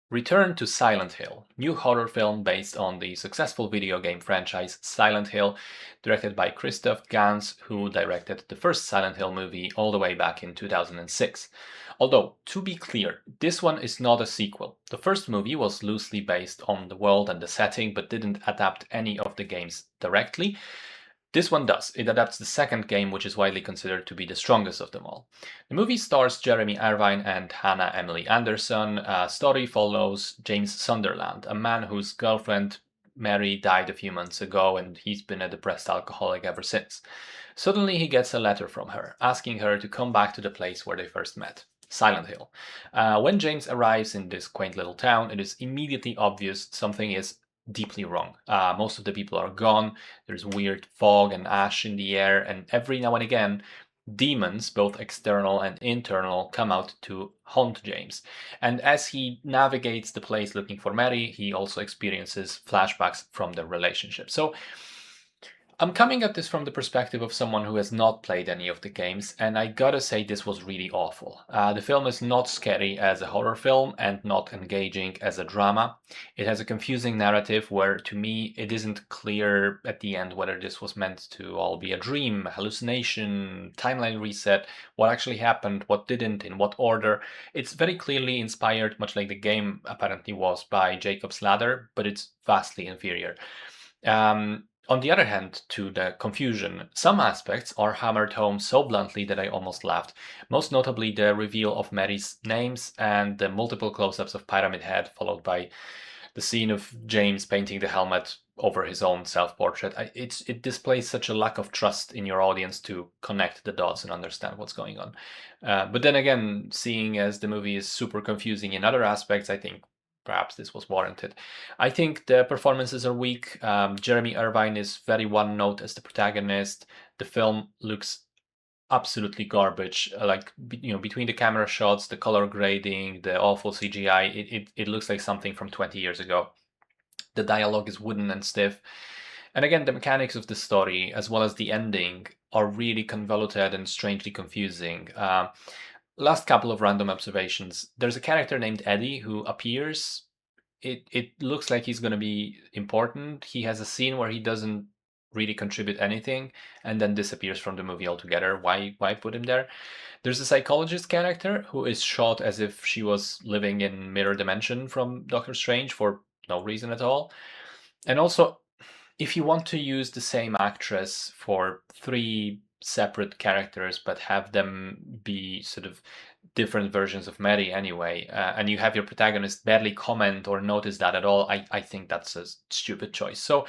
Return to Silent Hill, new horror film based on the successful video game franchise Silent Hill, directed by Christoph Gans, who directed the first Silent Hill movie all the way back in 2006. Although, to be clear, this one is not a sequel. The first movie was loosely based on the world and the setting, but didn't adapt any of the games directly. This one does. It adapts the second game, which is widely considered to be the strongest of them all. The movie stars Jeremy Irvine and Hannah Emily Anderson. Story follows James Sunderland, a man whose girlfriend Mary died a few months ago, and he's been a depressed alcoholic ever since. Suddenly, he gets a letter from her, asking her to come back to the place where they first met. Silent Hill. When James arrives in this quaint little town, it is immediately obvious something is deeply wrong. Most of the people are gone. There's weird fog and ash in the air, and every now and again, demons, both external and internal, come out to haunt James. And as he navigates the place looking for Mary, he also experiences flashbacks from their relationship. So I'm coming at this from the perspective of someone who has not played any of the games, and I gotta say this was really awful. The film is not scary as a horror film and not engaging as a drama. It has a confusing narrative where, to me, it isn't clear at the end whether this was meant to all be a dream, hallucination, timeline reset, what actually happened, what didn't, in what order. It's very clearly inspired, much like the game apparently was, by Jacob's Ladder, but it's vastly inferior. On the other hand, to the confusion, some aspects are hammered home so bluntly that I almost laughed. Most notably, the reveal of Mary's names and the multiple close-ups of Pyramid Head, followed by the scene of James painting the helmet over his own self-portrait. It displays such a lack of trust in your audience to connect the dots and understand what's going on. But then again, seeing as the movie is super confusing in other aspects, I think perhaps this was warranted. I think the performances are weak. Jeremy Irvine is very one note as the protagonist. The film looks absolutely garbage. Between the camera shots, the color grading, the awful CGI, it looks like something from 20 years ago. The dialogue is wooden and stiff. And again, the mechanics of the story, as well as the ending, are really convoluted and strangely confusing. Last couple of random observations. There's a character named Eddie who appears. It looks like he's going to be important. He has a scene where he doesn't really contribute anything and then disappears from the movie altogether. Why put him there? There's a psychologist character who is shot as if she was living in mirror dimension from Doctor Strange for no reason at all. And also, if you want to use the same actress for three separate characters but have them be sort of different versions of Mary anyway, and you have your protagonist barely comment or notice that at all, I think that's a stupid choice. So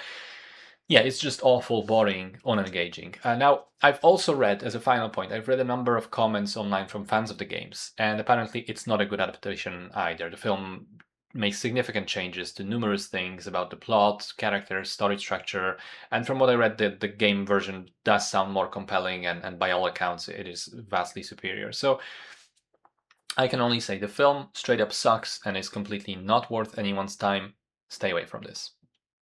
yeah, it's just awful, boring, unengaging. Now, I've also read, as a final point, I've read a number of comments online from fans of the games, and apparently it's not a good adaptation either. The film makes significant changes to numerous things about the plot, characters, story structure, and from what I read, the game version does sound more compelling, and by all accounts, it is vastly superior. So I can only say the film straight up sucks and is completely not worth anyone's time. Stay away from this.